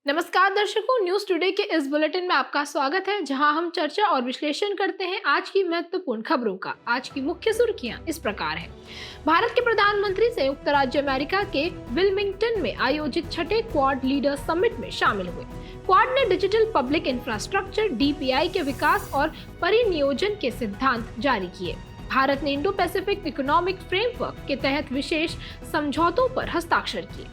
नमस्कार दर्शकों, news today के इस बुलेटिन में आपका स्वागत है, जहां हम चर्चा और विश्लेषण करते हैं आज की महत्वपूर्ण खबरों का। आज की मुख्य सुर्खियां इस प्रकार हैं। भारत के प्रधानमंत्री संयुक्त राज्य अमेरिका के विल्मिंगटन में आयोजित छठे क्वाड लीडर्स समिट में शामिल हुए। क्वाड ने डिजिटल पब्लिक इंफ्रास्ट्रक्चर (DPI) के विकास और परिनियोजन के सिद्धांत जारी किए। भारत ने इंडो पैसिफिक इकोनॉमिक फ्रेमवर्क के तहत विशेष समझौतों पर हस्ताक्षर किए।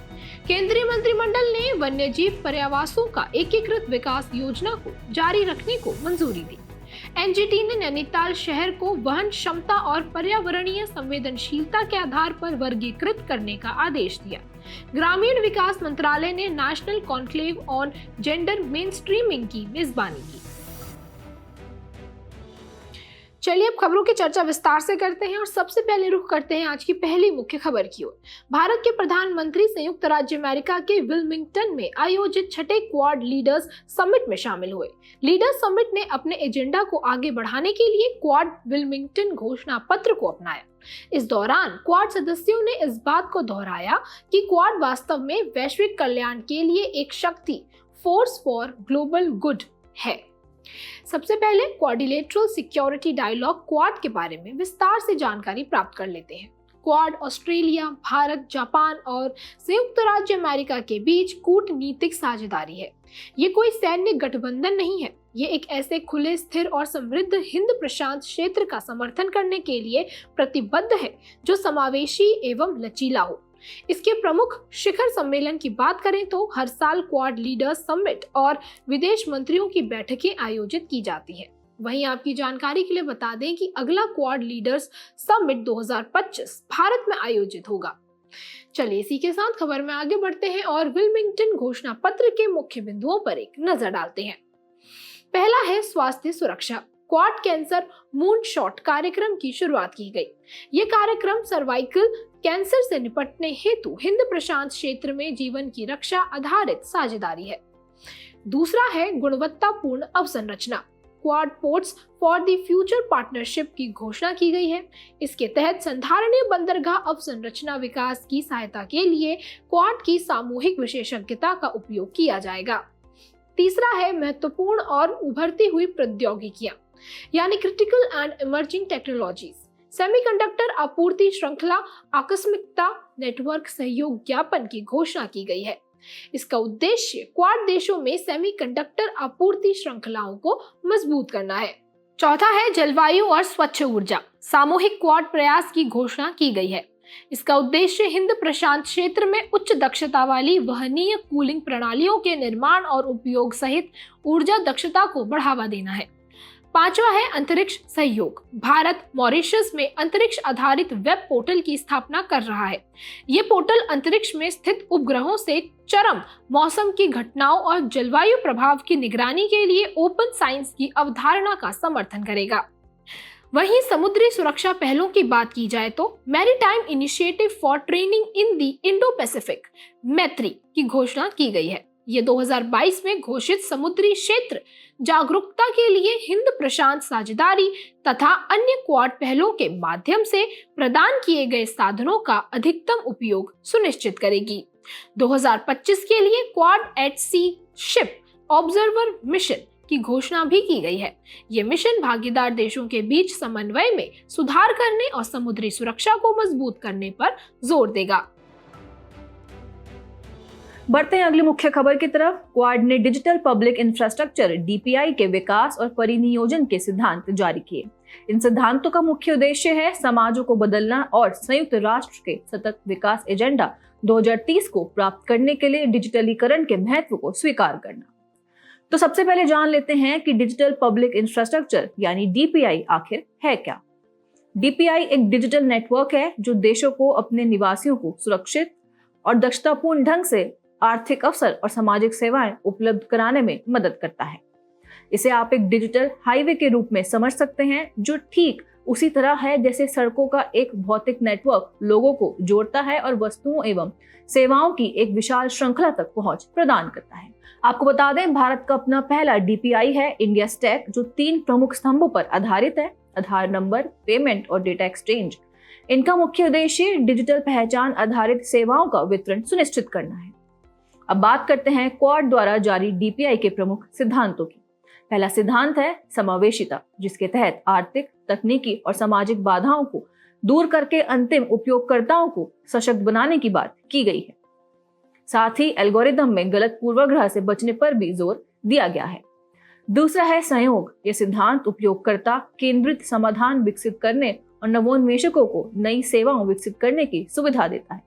केंद्रीय मंत्रिमंडल ने वन्यजीव पर्यावासों का एकीकृत विकास योजना को जारी रखने को मंजूरी दी। NGT ने नैनीताल शहर को वहन क्षमता और पर्यावरणीय संवेदनशीलता के आधार पर वर्गीकृत करने का आदेश दिया। ग्रामीण विकास मंत्रालय ने नेशनल कॉन्क्लेव ऑन जेंडर मेनस्ट्रीमिंग की मेजबानी की। चलिए अब खबरों की चर्चा विस्तार से करते हैं और सबसे पहले रुख करते हैं आज की पहली मुख्य खबर की ओर। भारत के प्रधानमंत्री संयुक्त राज्य अमेरिका के विल्मिंगटन में आयोजित छठे क्वाड लीडर्स समिट में शामिल हुए। लीडर्स समिट ने अपने एजेंडा को आगे बढ़ाने के लिए क्वाड विल्मिंगटन घोषणा पत्र को अपनाया। इस दौरान क्वाड सदस्यों ने इस बात को दोहराया कि क्वाड वास्तव में वैश्विक कल्याण के लिए एक शक्ति, फोर्स फॉर ग्लोबल गुड है। सबसे पहले क्वाड्रिलेटरल सिक्योरिटी डायलॉग क्वाड के बारे में विस्तार से जानकारी प्राप्त कर लेते हैं। क्वाड ऑस्ट्रेलिया, भारत, जापान और संयुक्त राज्य अमेरिका के बीच कूटनीतिक साझेदारी है। ये कोई सैन्य गठबंधन नहीं है। ये एक ऐसे खुले, स्थिर और समृद्ध हिंद प्रशांत क्षेत्र का समर्थन करने के लिए प्रतिबद्ध है जो समावेशी एवं लचीला हो। इसके प्रमुख शिखर सम्मेलन की बात करें तो हर साल क्वाड लीडर्स समिट और विदेश मंत्रियों की बैठकें आयोजित की जाती हैं। वहीं आपकी जानकारी के लिए बता दें कि अगला क्वाड लीडर्स समिट 2025 भारत में आयोजित होगा। चलिए इसी के साथ खबर में आगे बढ़ते हैं और विल्मिंगटन घोषणा पत्र के मुख्य बिंदुओं पर एक नजर डालते हैं। पहला है स्वास्थ्य सुरक्षा। क्वाड कैंसर मूनशॉट कार्यक्रम की शुरुआत की गई। ये कार्यक्रम सर्वाइकल कैंसर से निपटने हेतु हिंद प्रशांत क्षेत्र में जीवन की रक्षा आधारित साझेदारी है। दूसरा है गुणवत्तापूर्ण अवसंरचना। Quad ports for the future partnership की घोषणा की गई है। इसके तहत संधारणीय बंदरगाह अवसंरचना विकास की सहायता के लिए क्वाड की सामूहिक विशेषज्ञता का उपयोग किया जाएगा। तीसरा है महत्वपूर्ण और उभरती हुई प्रौद्योगिकियां, यानी critical and emerging technologies. Semiconductor आपूर्ति श्रृंखला आकस्मिकता नेटवर्क सहयोग ज्ञापन की घोषणा की गई है। इसका उद्देश्य क्वाड देशों में सेमीकंडक्टर आपूर्ति श्रृंखलाओं को मजबूत करना है। चौथा है जलवायु और स्वच्छ ऊर्जा। सामूहिक क्वाड प्रयास की घोषणा की गई है। इसका उद्देश्य हिंद प्रशांत क्षेत्र में उच्च दक्षता वाली वहनीय कूलिंग प्रणालियों के निर्माण और उपयोग सहित ऊर्जा दक्षता को बढ़ावा देना है। पांचवा है अंतरिक्ष सहयोग। भारत मॉरिशस में अंतरिक्ष आधारित वेब पोर्टल की स्थापना कर रहा है। ये पोर्टल अंतरिक्ष में स्थित उपग्रहों से चरम मौसम की घटनाओं और जलवायु प्रभाव की निगरानी के लिए ओपन साइंस की अवधारणा का समर्थन करेगा। वहीं समुद्री सुरक्षा पहलों की बात की जाए तो maritime initiative for training in the Indo Pacific मैत्री की घोषणा की गई है। ये 2022 में घोषित समुद्री क्षेत्र जागरूकता के लिए हिंद प्रशांत साझेदारी तथा अन्य क्वाड पहलों के माध्यम से प्रदान किए गए साधनों का अधिकतम उपयोग सुनिश्चित करेगी। 2025 के लिए क्वाड एट सी शिप ऑब्जर्वर मिशन की घोषणा भी की गई है। ये मिशन भागीदार देशों के बीच समन्वय में सुधार करने और समुद्री सुरक्षा को मजबूत करने पर जोर देगा। बढ़ते हैं अगली मुख्य खबर की तरफ। क्वाड ने डिजिटल पब्लिक इंफ्रास्ट्रक्चर (DPI) के विकास और परिनियोजन के सिद्धांत जारी किए। इन सिद्धांतों का मुख्य उद्देश्य है समाजों को बदलना और संयुक्त राष्ट्र के सतत विकास एजेंडा 2030 को प्राप्त करने के लिए डिजिटलीकरण के महत्व को स्वीकार करना। तो सबसे पहले जान लेते हैं कि डिजिटल पब्लिक इंफ्रास्ट्रक्चर यानी DPI आखिर है क्या। DPI एक डिजिटल नेटवर्क है जो देशों को अपने निवासियों को सुरक्षित और दक्षतापूर्ण ढंग से आर्थिक अवसर और सामाजिक सेवाएं उपलब्ध कराने में मदद करता है। इसे आप एक डिजिटल हाईवे के रूप में समझ सकते हैं जो ठीक उसी तरह है जैसे सड़कों का एक भौतिक नेटवर्क लोगों को जोड़ता है और वस्तुओं एवं सेवाओं की एक विशाल श्रृंखला तक पहुंच प्रदान करता है। आपको बता दें, भारत का अपना पहला DPI है इंडिया स्टैक, जो 3 प्रमुख स्तंभों पर आधारित है: आधार नंबर, पेमेंट और डेटा एक्सचेंज। इनका मुख्य उद्देश्य डिजिटल पहचान आधारित सेवाओं का वितरण सुनिश्चित करना है। अब बात करते हैं क्वाड द्वारा जारी डीपीआई के प्रमुख सिद्धांतों की। पहला सिद्धांत है समावेशिता, जिसके तहत आर्थिक, तकनीकी और सामाजिक बाधाओं को दूर करके अंतिम उपयोगकर्ताओं को सशक्त बनाने की बात की गई है। साथ ही एल्गोरिदम में गलत पूर्वाग्रह से बचने पर भी जोर दिया गया है। दूसरा है सहयोग। यह सिद्धांत उपयोगकर्ता केंद्रित समाधान विकसित करने और नवोन्मेषकों को नई सेवाओं विकसित करने की सुविधा देता है।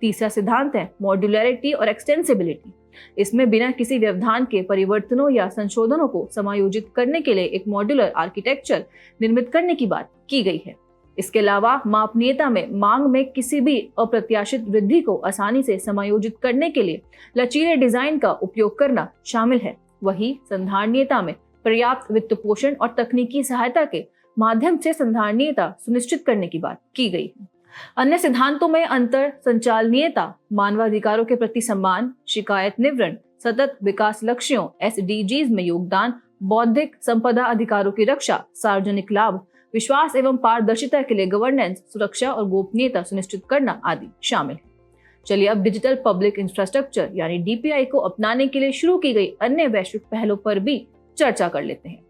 तीसरा सिद्धांत है मॉड्यूलरिटी और एक्सटेंसिबिलिटी। इसमें बिना किसी व्यवधान के परिवर्तनों या संशोधनों को समायोजित करने के लिए एक मॉड्यूलर आर्किटेक्चर निर्मित करने की बात की गई है। इसके अलावा मापनीयता में मांग में किसी भी अप्रत्याशित वृद्धि को आसानी से समायोजित करने के लिए लचीले डिजाइन का उपयोग करना शामिल है। वही संधारणीयता में पर्याप्त वित्त पोषण और तकनीकी सहायता के माध्यम से संधारणीयता सुनिश्चित करने की बात की गई है। अन्य सिद्धांतों में अंतर संचालनीयता, मानवाधिकारों के प्रति सम्मान, शिकायत निवारण, सतत विकास लक्ष्यों SDGs में योगदान, बौद्धिक संपदा अधिकारों की रक्षा, सार्वजनिक लाभ, विश्वास एवं पारदर्शिता के लिए गवर्नेंस, सुरक्षा और गोपनीयता सुनिश्चित करना आदि शामिल है। चलिए अब डिजिटल पब्लिक इंफ्रास्ट्रक्चर यानी DPI को अपनाने के लिए शुरू की गई अन्य वैश्विक पहलों पर भी चर्चा कर लेते हैं।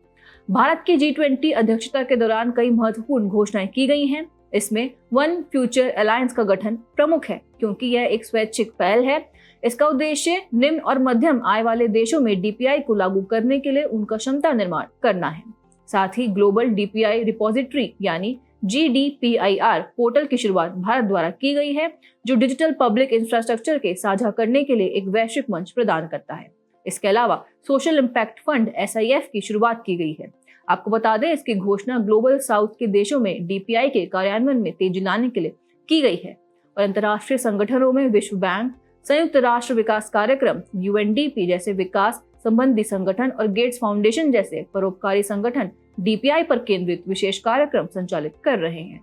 भारत की G20 अध्यक्षता के दौरान कई महत्वपूर्ण घोषणाएं की गई हैं। इसमें वन फ्यूचर अलायंस का गठन प्रमुख है, क्योंकि यह एक स्वैच्छिक पहल है। इसका उद्देश्य निम्न और मध्यम आय वाले देशों में DPI को लागू करने के लिए उनका क्षमता निर्माण करना है। साथ ही ग्लोबल DPI रिपोजिटरी यानी GDPIR पोर्टल की शुरुआत भारत द्वारा की गई है, जो डिजिटल पब्लिक इंफ्रास्ट्रक्चर के साझा करने के लिए एक वैश्विक मंच प्रदान करता है। इसके अलावा सोशल इम्पैक्ट फंड SIF की शुरुआत की गई है। आपको बता दें, इसकी घोषणा ग्लोबल साउथ के देशों में DPI के कार्यान्वयन में तेजी लाने के लिए की गई है और अंतर्राष्ट्रीय संगठनों में विश्व बैंक, संयुक्त राष्ट्र विकास कार्यक्रम UNDP जैसे विकास संबंधी संगठन और गेट्स फाउंडेशन जैसे परोपकारी संगठन DPI पर केंद्रित विशेष कार्यक्रम संचालित कर रहे हैं।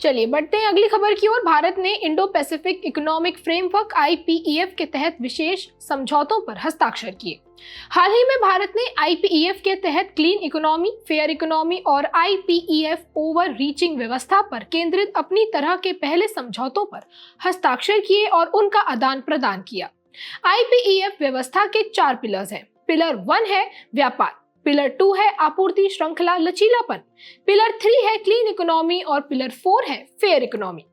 चलिए बढ़ते हैं अगली खबर की ओर। भारत ने Indo Pacific economic framework IPEF के तहत विशेष समझौतों पर हस्ताक्षर किए। हाल ही में भारत ने IPEF के तहत क्लीन इकोनॉमी, फेयर इकोनॉमी और IPEF ओवर रीचिंग व्यवस्था पर केंद्रित अपनी तरह के पहले समझौतों पर हस्ताक्षर किए और उनका आदान प्रदान किया। IPEF व्यवस्था के 4 पिलर्स हैं। पिलर 1 है व्यापार, पिलर 2 है आपूर्ति श्रृंखला लचीलापन, पिलर 3 है क्लीन इकोनॉमी और पिलर 4 है फेयर इकोनॉमी।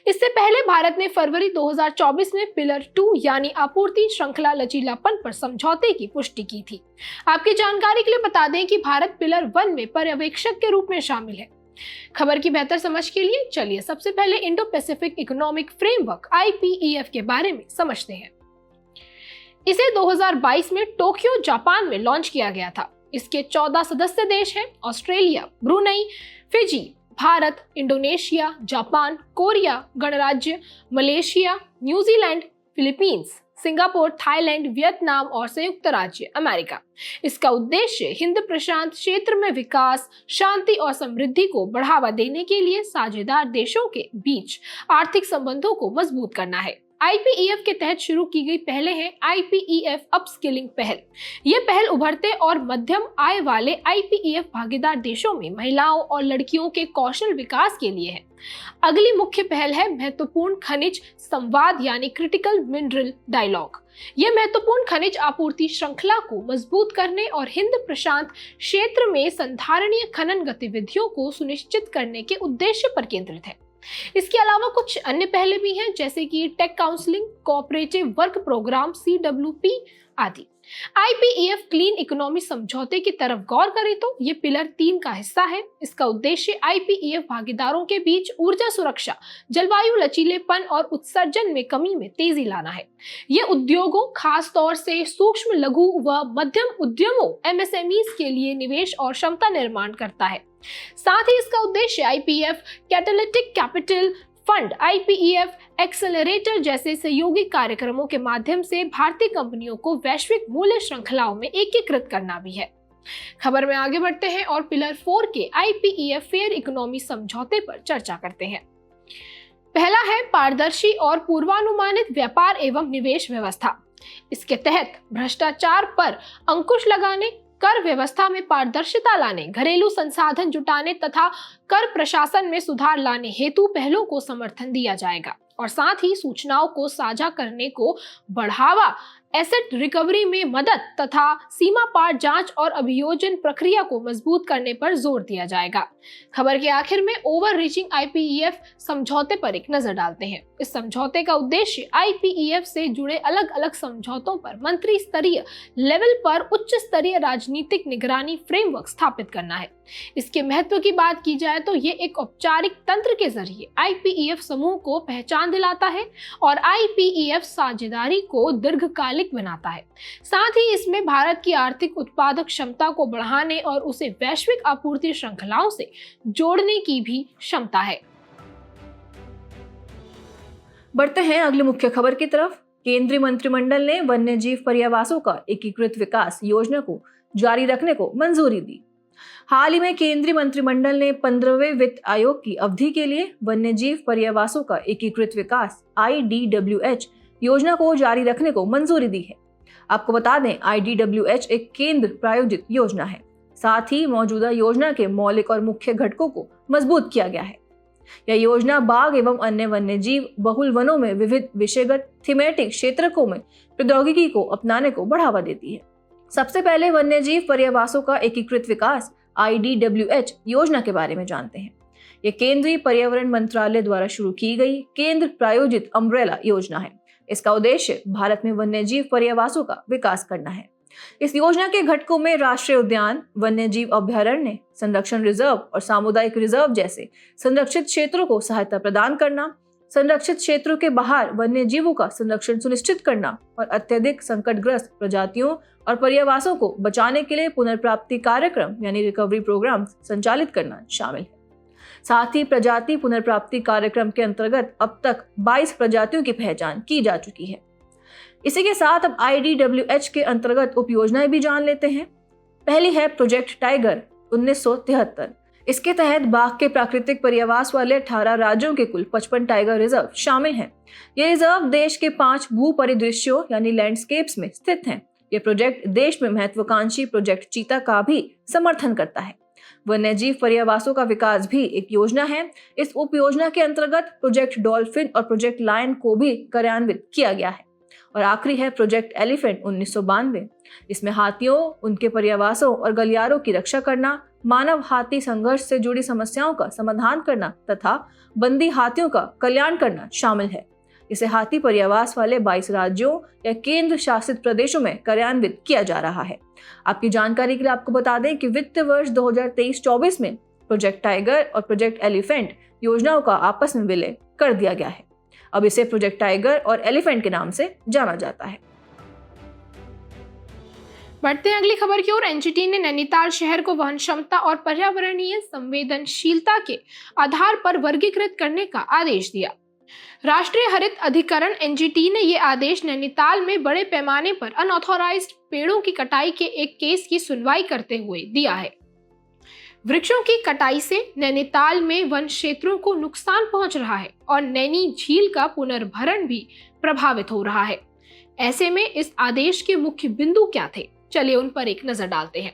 इससे पहले भारत ने फरवरी 2024 में पिलर 2 यानी आपूर्ति श्रृंखला लचीलापन पर समझौते की पुष्टि की थी। आपकी जानकारी के लिए बता दें कि भारत पिलर 1 में पर्यवेक्षक के रूप में शामिल है। खबर की बेहतर समझ के लिए चलिए सबसे पहले Indo Pacific economic framework IPEF के बारे में समझते हैं। इसे 2022 में टोक्यो, जापान में लॉन्च किया गया था। इसके 14 सदस्य देश हैं: Australia, Brunei, Fiji, Bharat, Indonesia, Japan, Korea गणराज्य, Malaysia, New Zealand, Philippines, Singapore, Thailand, Vietnam और संयुक्त राज्य अमेरिका। इसका उद्देश्य हिंद प्रशांत क्षेत्र में विकास, शांति और समृद्धि को बढ़ावा देने के लिए साझेदार देशों के बीच आर्थिक संबंधों को मजबूत करना है। IPEF के तहत शुरू की गई पहले है IPEF अपस्किलिंग पहल। यह पहल उभरते और मध्यम आय वाले IPEF भागीदार देशों में महिलाओं और लड़कियों के कौशल विकास के लिए है। अगली मुख्य पहल है महत्वपूर्ण खनिज संवाद यानी क्रिटिकल मिनरल डायलॉग। यह महत्वपूर्ण खनिज आपूर्ति श्रृंखला को मजबूत करने और हिंद प्रशांत क्षेत्र में संधारणीय खनन गतिविधियों को सुनिश्चित करने के उद्देश्य पर केंद्रित है। इसके अलावा कुछ अन्य पहले भी हैं, जैसे कि tech counselling, cooperative work programme CWP आदि। IPEF क्लीन इकोनॉमी समझौते की तरफ गौर करें तो ये पिलर 3 का हिस्सा है। इसका उद्देश्य IPEF भागीदारों के बीच ऊर्जा सुरक्षा, जलवायु लचीलेपन और उत्सर्जन में कमी में तेजी लाना है। ये उद्योगों, खास तौर से सूक्ष्म, लघु व मध्यम उद्यमों MSMEs के लिए निवेश और क्षमता निर्माण करता है। साथ ही इसका उद्देश्य IPEF catalytic capital fund, IPEF accelerator जैसे सहयोगी कार्यक्रमों के माध्यम से भारतीय कंपनियों को वैश्विक मूल्य श्रृंखलाओं में एकीकृत करना भी है। खबर में आगे बढ़ते हैं और पिलर 4 के IPEF फेयर इकोनॉमी समझौते पर चर्चा करते हैं। पहला है पारदर्शी और पूर्वानुमानित व्यापार एवं निवेश व्यवस्था। इसके तहत भ्रष्टाचार पर अंकुश लगाने, कर व्यवस्था में पारदर्शिता लाने, घरेलू संसाधन जुटाने तथा कर प्रशासन में सुधार लाने हेतु पहलों को समर्थन दिया जाएगा और साथ ही सूचनाओं को साझा करने को बढ़ावा, एसेट रिकवरी में मदद तथा सीमा पार जांच और अभियोजन प्रक्रिया को मजबूत करने पर जोर दिया जाएगा। खबर के आखिर में ओवर रीचिंग IPEF समझौते पर एक नजर डालते हैं। इस समझौते का उद्देश्य IPEF से जुड़े अलग अलग समझौतों पर मंत्री स्तरीय लेवल पर उच्च स्तरीय राजनीतिक निगरानी फ्रेमवर्क स्थापित करना है। इसके महत्व की बात की जाए तो ये एक औपचारिक तंत्र के जरिए IPEF समूह को पहचान दिलाता है और IPEF साझेदारी को दीर्घकालिक बनाता है। साथ ही इसमें भारत की आर्थिक उत्पादक क्षमता को बढ़ाने और उसे वैश्विक आपूर्ति श्रृंखलाओं से जोड़ने की भी क्षमता है। बढ़ते हैं अगली मुख्य खबर की तरफ। केंद्रीय मंत्रिमंडल ने वन्यजीव पर्यावासों का एकीकृत विकास योजना को जारी रखने को मंजूरी दी। हाल ही में केंद्रीय मंत्रिमंडल ने 15वें वित्त आयोग की अवधि के लिए वन्यजीव पर्यावासों का एकीकृत विकास IDWH योजना को जारी रखने को मंजूरी दी है। आपको बता दें, IDWH एक केंद्र प्रायोजित योजना है। साथ ही मौजूदा योजना के मौलिक और मुख्य घटकों को मजबूत किया गया है। यह योजना बाघ एवं अन्य वन्यजीव बहुल वनों में विविध विषयगत थीमेटिक क्षेत्रकों में प्रौद्योगिकी को अपनाने को बढ़ावा देती है। सबसे पहले वन्यजीव पर्यावासों का एकीकृत विकास IDWH योजना के बारे में जानते हैं। यह केंद्रीय पर्यावरण मंत्रालय द्वारा शुरू की गई केंद्र प्रायोजित अम्ब्रेला योजना है। इसका उद्देश्य भारत में वन्यजीव पर्यावासों का विकास करना है। इस योजना के घटकों में राष्ट्रीय उद्यान, वन्यजीव अभयारण्य, संरक्षण रिजर्व और सामुदायिक रिजर्व जैसे संरक्षित क्षेत्रों को सहायता प्रदान करना, संरक्षित क्षेत्रों के बाहर वन्यजीवों का संरक्षण सुनिश्चित करना और अत्यधिक संकटग्रस्त प्रजातियों और पर्यावासों को बचाने के लिए पुनर्प्राप्ति कार्यक्रम यानी रिकवरी प्रोग्राम संचालित करना शामिल है। साथ ही प्रजाति पुनर्प्राप्ति कार्यक्रम के अंतर्गत अब तक 22 प्रजातियों की पहचान की जा चुकी है। इसी के साथ अब IDWH के अंतर्गत उपयोजनाएं भी जान लेते हैं। पहली है प्रोजेक्ट टाइगर 1973। इसके तहत बाघ के प्राकृतिक पर्यावास वाले 18 राज्यों के कुल 55 टाइगर रिजर्व शामिल हैं। ये रिजर्व देश के 5 भू परिदृश्यों यानी लैंडस्केप्स में स्थित हैं। ये प्रोजेक्ट देश में महत्वाकांक्षी प्रोजेक्ट चीता का भी समर्थन करता है। वन्यजीव पर्यावासों का विकास भी एक योजना है। इस उपयोजना के अंतर्गत प्रोजेक्ट डॉल्फिन और प्रोजेक्ट लायन को भी कार्यान्वित किया गया है। और आखिरी है प्रोजेक्ट एलिफेंट 1992। इसमें हाथियों, उनके पर्यावासों और गलियारों की रक्षा करना, मानव हाथी संघर्ष से जुड़ी समस्याओं का समाधान करना तथा बंदी हाथियों का कल्याण करना शामिल है। इसे हाथी पर्यावास वाले 22 राज्यों या केंद्र शासित प्रदेशों में कार्यान्वित किया जा रहा है। आपकी जानकारी के लिए आपको बता दें कि वित्त वर्ष 2023-24 में प्रोजेक्ट टाइगर और प्रोजेक्ट एलिफेंट योजनाओं का आपस में विलय कर दिया गया है। अब इसे प्रोजेक्ट टाइगर और एलिफेंट के नाम से जाना जाता है। बढ़ते हैं अगली खबर की ओर। NGT ने नैनीताल शहर को वहन क्षमता और पर्यावरणीय संवेदनशीलता के आधार पर वर्गीकृत करने का आदेश दिया। राष्ट्रीय हरित अधिकरण NGT ने यह आदेश नैनीताल में बड़े पैमाने पर अनऑथोराइज्ड पेड़ों की कटाई के एक केस की सुनवाई करते हुए दिया है। वृक्षों की कटाई से नैनीताल में वन क्षेत्रों को नुकसान पहुंच रहा है और नैनी झील का पुनर्भरण भी प्रभावित हो रहा है। ऐसे में इस आदेश के मुख्य बिंदु क्या थे, चलिए उन पर एक नजर डालते हैं।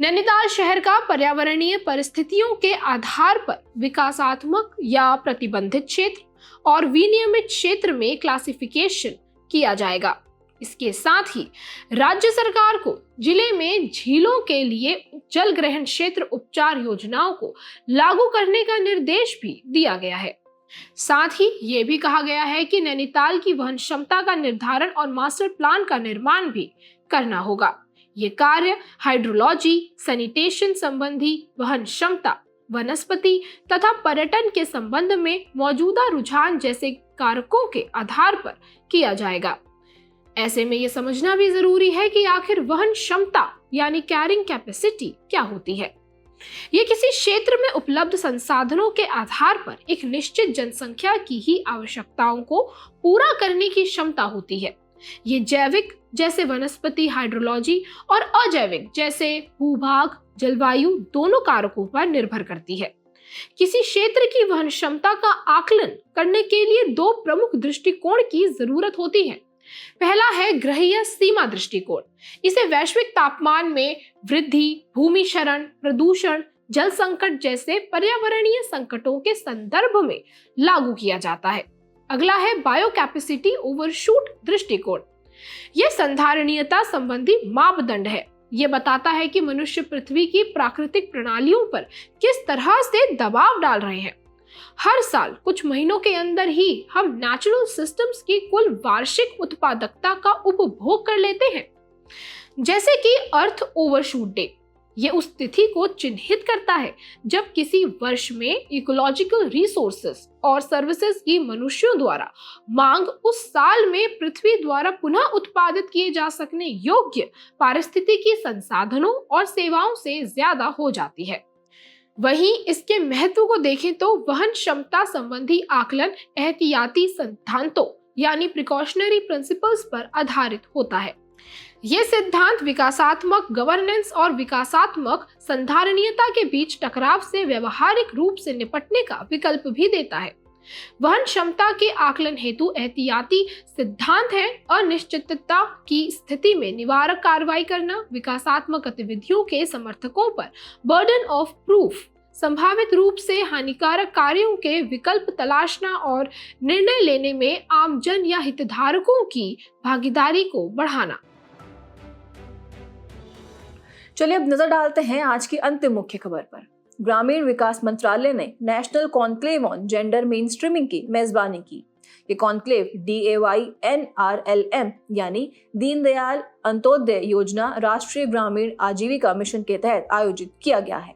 नैनीताल शहर का पर्यावरणीय परिस्थितियों के आधार पर विकासात्मक या प्रतिबंधित क्षेत्र और विनियमित क्षेत्र में क्लासिफिकेशन किया जाएगा। इसके साथ ही राज्य सरकार को जिले में झीलों के लिए जल ग्रहण क्षेत्र उपचार योजनाओं को लागू करने का निर्देश भी दिया गया है। साथ ही ये भी कहा गया है कि नैनीताल की वहन क्षमता का निर्धारण और मास्टर प्लान का निर्माण भी करना होगा। ये कार्य हाइड्रोलॉजी, सैनिटेशन संबंधी वहन क्षमता, वनस्पति तथा पर्यटन के संबंध में मौजूदा रुझान जैसे कारकों के आधार पर किया जाएगा। ऐसे में ये समझना भी जरूरी है कि आखिर वहन क्षमता यानी कैरिंग कैपेसिटी क्या होती है। ये किसी क्षेत्र में उपलब्ध संसाधनों के आधार पर एक निश्चित जनसंख्या की ही आवश्यकताओं को पूरा करने की क्षमता होती है। ये जैविक जैसे वनस्पति, हाइड्रोलॉजी और अजैविक जैसे भूभाग, जलवायु दोनों कारकों पर निर्भर करती है। किसी क्षेत्र की वहन क्षमता का आकलन करने के लिए 2 प्रमुख दृष्टिकोण की जरूरत होती है। पहला है ग्रहीय सीमा दृष्टिकोण। इसे वैश्विक तापमान में वृद्धि, भूमि क्षरण, प्रदूषण, जल संकट जैसे पर्यावरणीय संकटों के संदर्भ में लागू किया जाता है। अगला है बायो कैपेसिटी ओवरशूट दृष्टिकोण। यह संधारणीयता संबंधी मापदंड है। यह बताता है कि मनुष्य पृथ्वी की प्राकृतिक प्रणालियों पर किस तरह से दबाव डाल रहे हैं। हर साल कुछ महीनों के अंदर ही हम नेचुरल सिस्टम्स की कुल वार्षिक उत्पादकता का उपभोग कर लेते हैं। जैसे कि अर्थ ओवरशूट डे, यह उस तिथि को चिन्हित करता है जब किसी वर्ष में इकोलॉजिकल रिसोर्सेस और सर्विसेज की मनुष्यों द्वारा मांग उस साल में पृथ्वी द्वारा पुनः उत्पादित किए जा सकने योग्य पारिस्थितिकी संसाधनों और सेवाओं से ज्यादा हो जाती है। वहीं इसके महत्व को देखें तो वहन क्षमता संबंधी आकलन एहतियाती सिद्धांतों यानी प्रिकॉशनरी प्रिंसिपल्स पर आधारित होता है। यह सिद्धांत विकासात्मक गवर्नेंस और विकासात्मक संधारणीयता के बीच टकराव से व्यवहारिक रूप से निपटने का विकल्प भी देता है। वहन क्षमता के आकलन हेतु एहतियाती सिद्धांत है अनिश्चितता की स्थिति में निवारक कार्रवाई करना, विकासात्मक गतिविधियों के समर्थकों पर बर्डन ऑफ प्रूफ, संभावित रूप से हानिकारक कार्यों के विकल्प तलाशना और निर्णय लेने में आमजन या हितधारकों की भागीदारी को बढ़ाना। चलिए अब नजर डालते हैं आज की अंतिम मुख्य खबर पर। ग्रामीण विकास मंत्रालय ने नेशनल कॉन्क्लेव ऑन जेंडर मेनस्ट्रीमिंग की मेजबानी की। ये कॉन्क्लेव DAYNRLM यानी दीनदयाल अंत्योदय योजना राष्ट्रीय ग्रामीण आजीविका मिशन के तहत आयोजित किया गया है।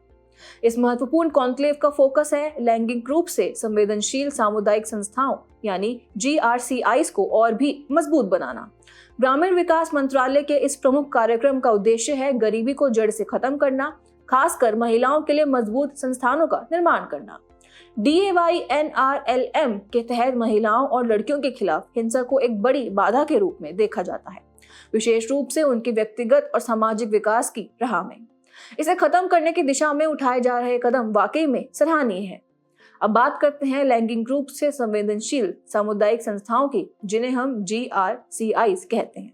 इस महत्वपूर्ण कॉन्क्लेव का फोकस है लैंगिक रूप से संवेदनशील सामुदायिक संस्थाओं यानी GRCIs को और भी मजबूत बनाना। ग्रामीण विकास मंत्रालय के इस प्रमुख कार्यक्रम का उद्देश्य है गरीबी को जड़ से खत्म करना, खासकर महिलाओं के लिए मजबूत संस्थानों का निर्माण करना। DAYNRLM के तहत महिलाओं और लड़कियों के खिलाफ हिंसा को एक बड़ी बाधा के रूप में देखा जाता है, विशेष रूप से उनके व्यक्तिगत और सामाजिक विकास की राह में। इसे खत्म करने की दिशा में उठाए जा रहे कदम वाकई में सराहनीय है। अब बात करते हैं लैंगिक रूप से संवेदनशील सामुदायिक संस्थाओं की, जिन्हें हम GRCIs कहते हैं।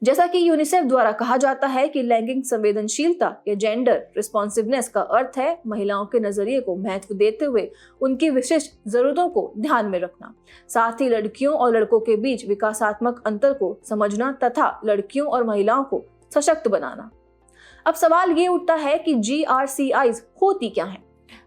जैसा कि यूनिसेफ द्वारा कहा जाता है कि लैंगिक संवेदनशीलता या जेंडर रिस्पॉन्सिवनेस का अर्थ है महिलाओं के नजरिए को महत्व देते हुए उनकी विशिष्ट जरूरतों को ध्यान में रखना, साथ ही लड़कियों और लड़कों के बीच विकासात्मक अंतर को समझना तथा लड़कियों और महिलाओं को सशक्त बनाना। अब सवाल ये उठता है कि GRCIs होती क्या हैं?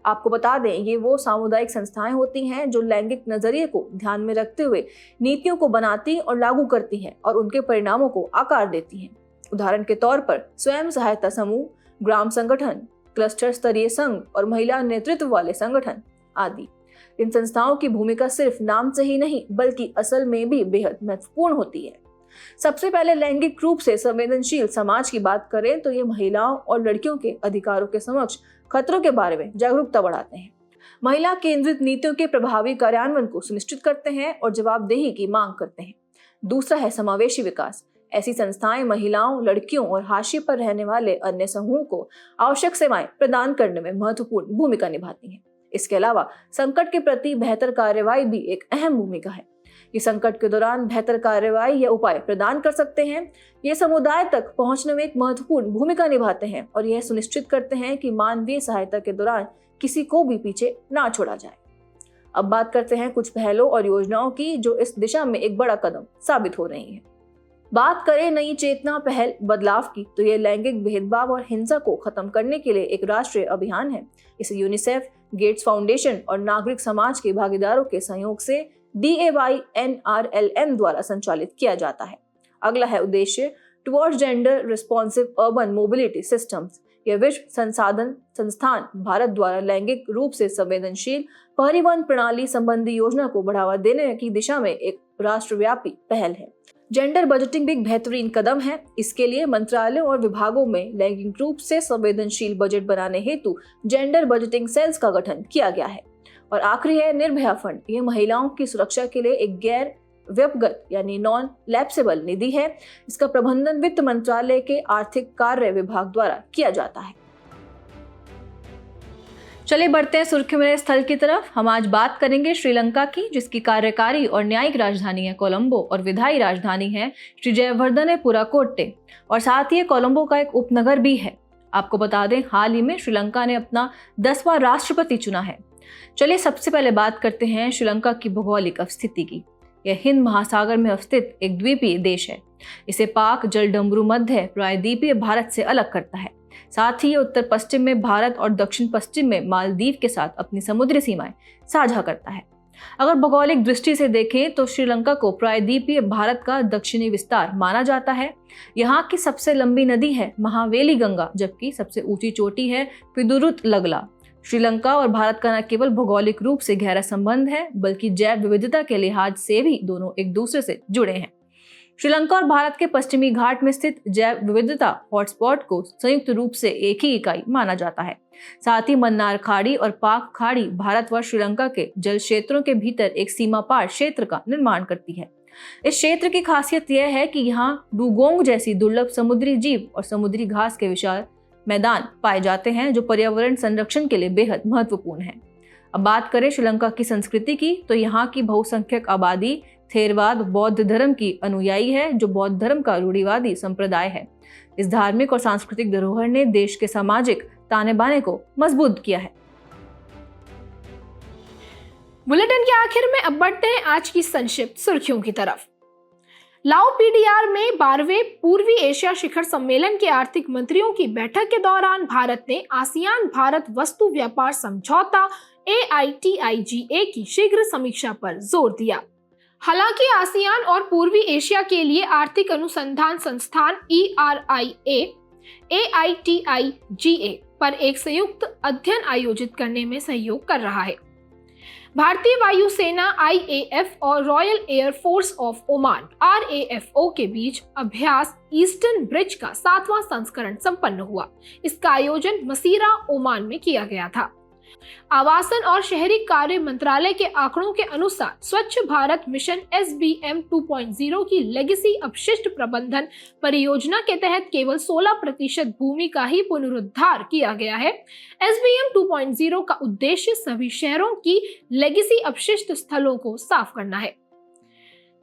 आपको बता दें, ये वो सामुदायिक संस्थाएं होती हैं जो लैंगिक नजरिए को ध्यान में रखते हुए नीतियों को बनाती और लागू करती हैं और उनके परिणामों को आकार देती हैं। उदाहरण के तौर पर स्वयं सहायता समूह, ग्राम संगठन, क्लस्टर स्तरीय संघ और महिला नेतृत्व वाले संगठन आदि। इन संस्थाओं की भूमिका सिर्फ नाम से ही नहीं बल्कि असल में भी बेहद महत्वपूर्ण होती है। सबसे पहले लैंगिक रूप से संवेदनशील समाज की बात करें तो ये महिलाओं और लड़कियों के अधिकारों के समक्ष खतरों के बारे में जागरूकता बढ़ाते हैं, महिला केंद्रित नीतियों के प्रभावी कार्यान्वयन को सुनिश्चित करते हैं और जवाबदेही की मांग करते हैं। दूसरा है समावेशी विकास। ऐसी संस्थाएं महिलाओं, लड़कियों और हाशिए पर रहने वाले अन्य समूहों को आवश्यक सेवाएं प्रदान करने में महत्वपूर्ण भूमिका निभाती हैं। इसके अलावा संकट के प्रति बेहतर कार्यवाही भी एक अहम भूमिका है। ये संकट के दौरान बेहतर कार्यवाही या उपाय प्रदान कर सकते हैं। ये समुदाय तक पहुंचने में एक महत्वपूर्ण भूमिका निभाते हैं और यह सुनिश्चित करते हैं कि मानवीय सहायता के दौरान किसी को भी पीछे ना छोड़ा जाए। अब बात करते हैं कुछ पहलों और योजनाओं की जो इस दिशा में एक बड़ा कदम साबित हो रही हैं। बात करें नई चेतना पहल बदलाव की तो यह लैंगिक भेदभाव और हिंसा को खत्म करने के लिए एक राष्ट्रीय अभियान है। इसे यूनिसेफ, गेट्स फाउंडेशन और नागरिक समाज के भागीदारों के सहयोग से DAYNRLM द्वारा संचालित किया जाता है। अगला है उद्देश्य towards gender responsive urban mobility systems. यह विश्व संसाधन संस्थान भारत द्वारा लैंगिक रूप से संवेदनशील परिवहन प्रणाली संबंधी योजना को बढ़ावा देने की दिशा में एक राष्ट्रव्यापी पहल है। जेंडर बजटिंग भी एक बेहतरीन कदम है। इसके लिए मंत्रालयों और विभागों में लैंगिक रूप से संवेदनशील बजट बनाने हेतु जेंडर बजटिंग सेल्स का गठन किया गया है। और आखिरी है निर्भया फंड। यह महिलाओं की सुरक्षा के लिए एक गैर व्यक्तिगत यानी नॉन लैप्सेबल निधि है। इसका प्रबंधन वित्त मंत्रालय के आर्थिक कार्य विभाग द्वारा किया जाता है। चलिए बढ़ते हैं सुर्खियों में स्थल की तरफ। हम आज बात करेंगे श्रीलंका की, जिसकी कार्यकारी और न्यायिक राजधानी है कोलंबो और विधायी राजधानी है श्री जयवर्धनेपुरा कोट्टे, और साथ ही कोलंबो का एक उपनगर भी है। आपको बता दें, हाल ही में श्रीलंका ने अपना 10वां राष्ट्रपति चुना है। चलिए सबसे पहले बात करते हैं श्रीलंका की भौगोलिक स्थिति की। यह हिंद महासागर में स्थित एक द्वीपीय देश है। इसे पाक जलडमरू मध्य प्रायद्वीपीय भारत से अलग करता है। साथ ही ये उत्तर पश्चिम में भारत और दक्षिण पश्चिम में मालदीव के साथ अपनी समुद्री सीमाएं साझा करता है। अगर भौगोलिक दृष्टि से देखें तो श्रीलंका को प्रायद्वीपीय भारत का दक्षिणी विस्तार माना जाता है। यहाँ की सबसे लंबी नदी है महावेली गंगा, जबकि सबसे ऊंची चोटी है पिदुरुत लगला। श्रीलंका और भारत का न केवल भौगोलिक रूप से गहरा संबंध है, बल्कि जैव विविधता के लिहाज से भी दोनों एक दूसरे से जुड़े हैं। श्रीलंका और भारत के पश्चिमी घाट में स्थित जैव विविधता हॉटस्पॉट को संयुक्त रूप से एक ही इकाई माना जाता है। साथ ही मन्नार खाड़ी और पाक खाड़ी भारत व श्रीलंका के जल क्षेत्रों के भीतर एक सीमा पार क्षेत्र का निर्माण करती है। इस क्षेत्र की खासियत यह है कि यहाँ डुगोंग जैसी दुर्लभ समुद्री जीव और समुद्री घास के विशाल मैदान पाए जाते हैं, जो पर्यावरण संरक्षण के लिए बेहद महत्वपूर्ण है। अब बात करें श्रीलंका की संस्कृति की, तो यहाँ की बहुसंख्यक आबादी थेरवाद बौद्ध धर्म की अनुयायी है, जो बौद्ध धर्म का रूढ़िवादी संप्रदाय है। इस धार्मिक और सांस्कृतिक धरोहर ने देश के सामाजिक ताने बाने को मजबूत किया है। बुलेटिन के आखिर में अब बढ़ते हैं आज की संक्षिप्त सुर्खियों की तरफ। लाओ पीडीआर में 12वें पूर्वी एशिया शिखर सम्मेलन के आर्थिक मंत्रियों की बैठक के दौरान भारत ने आसियान भारत वस्तु व्यापार समझौता AITIGA की शीघ्र समीक्षा पर जोर दिया। हालांकि आसियान और पूर्वी एशिया के लिए आर्थिक अनुसंधान संस्थान ERIA AITIGA पर एक संयुक्त अध्ययन आयोजित करने में सहयोग कर रहा है। भारतीय वायुसेना IAF और royal air force of Oman RAFO के बीच अभ्यास ईस्टर्न ब्रिज का 7वां संस्करण संपन्न हुआ। इसका आयोजन मसीरा, ओमान में किया गया था। आवासन और शहरी कार्य मंत्रालय के आंकड़ों के अनुसार स्वच्छ भारत मिशन SBM 2.0 की लेगेसी अपशिष्ट प्रबंधन परियोजना के तहत केवल 16% भूमि का ही पुनरुद्धार किया गया है। SBM 2.0 का उद्देश्य सभी शहरों की लेगेसी अपशिष्ट स्थलों को साफ करना है।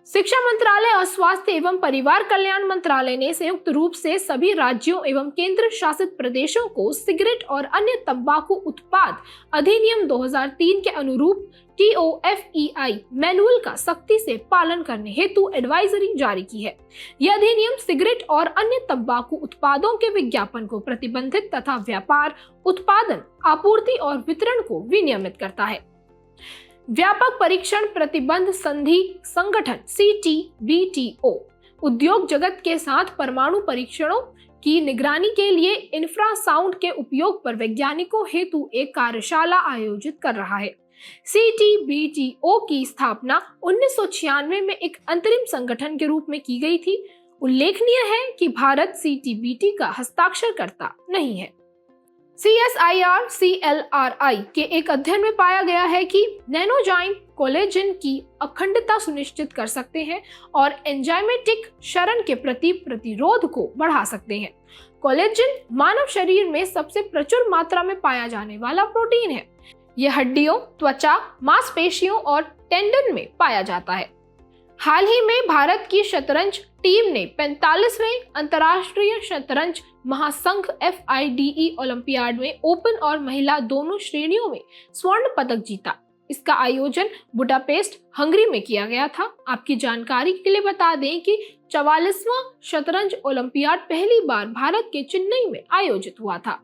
शिक्षा मंत्रालय और स्वास्थ्य एवं परिवार कल्याण मंत्रालय ने संयुक्त रूप से सभी राज्यों एवं केंद्र शासित प्रदेशों को सिगरेट और अन्य तंबाकू उत्पाद अधिनियम 2003 के अनुरूप TOFEI मैनुअल का सख्ती से पालन करने हेतु एडवाइजरी जारी की है। यह अधिनियम सिगरेट और अन्य तंबाकू उत्पादों के विज्ञापन को प्रतिबंधित तथा व्यापार, उत्पादन, आपूर्ति और वितरण को विनियमित करता है। व्यापक परीक्षण प्रतिबंध संधि संगठन CTBTO उद्योग जगत के साथ परमाणु परीक्षणों की निगरानी के लिए इंफ्रासाउंड के उपयोग पर वैज्ञानिकों हेतु एक कार्यशाला आयोजित कर रहा है। CTBTO की स्थापना 1996 में एक अंतरिम संगठन के रूप में की गई थी। उल्लेखनीय है कि भारत CTBT का हस्ताक्षरकर्ता नहीं है। CSIR CLRI के एक अध्ययन में पाया गया है कि नैनोजाइम कोलेजन की अखंडता सुनिश्चित कर सकते हैं और एंजाइमेटिक क्षरण के प्रति प्रतिरोध को बढ़ा सकते हैं। कोलेजन मानव शरीर में सबसे प्रचुर मात्रा में पाया जाने वाला प्रोटीन है। यह हड्डियों, त्वचा, मांसपेशियों और टेंडन में पाया जाता है। हाल ही में भारत की शतरंज टीम ने 45वें अंतर्राष्ट्रीय शतरंज महासंघ FIDE ओलंपियाड में ओपन और महिला दोनों श्रेणियों में स्वर्ण पदक जीता। इसका आयोजन बुडापेस्ट, हंगरी में किया गया था। आपकी जानकारी के लिए बता दें कि 44वां शतरंज ओलंपियाड पहली बार भारत के चेन्नई में आयोजित हुआ था।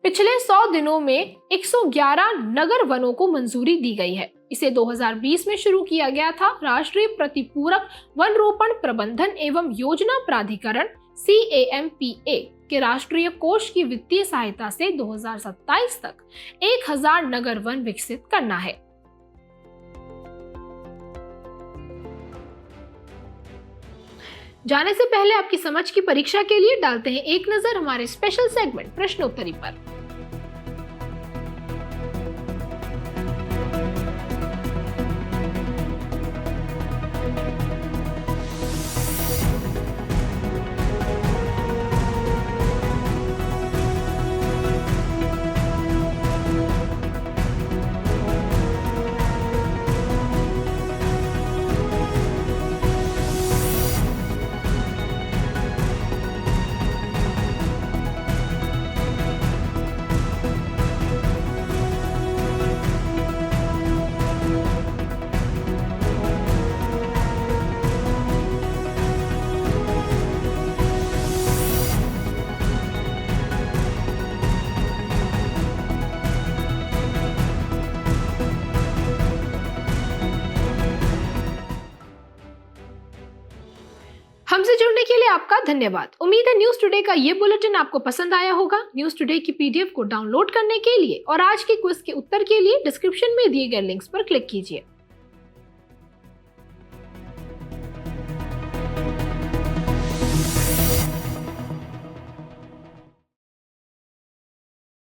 पिछले 100 दिनों में 111 नगर वनों को मंजूरी दी गई है। इसे 2020 में शुरू किया गया था। राष्ट्रीय प्रतिपूरक वन रोपण प्रबंधन एवं योजना प्राधिकरण CAMPA के राष्ट्रीय कोष की वित्तीय सहायता से 2027 तक 1000 नगर वन विकसित करना है। जाने से पहले आपकी समझ की परीक्षा के लिए डालते हैं एक नजर हमारे स्पेशल सेगमेंट प्रश्नोत्तरी पर। हमसे जुड़ने के लिए आपका धन्यवाद। उम्मीद है न्यूज टुडे का ये बुलेटिन आपको पसंद आया होगा। न्यूज टुडे की पीडीएफ को डाउनलोड करने के लिए और आज के क्विज के उत्तर के लिए डिस्क्रिप्शन में दिए गए लिंक्स पर क्लिक कीजिए।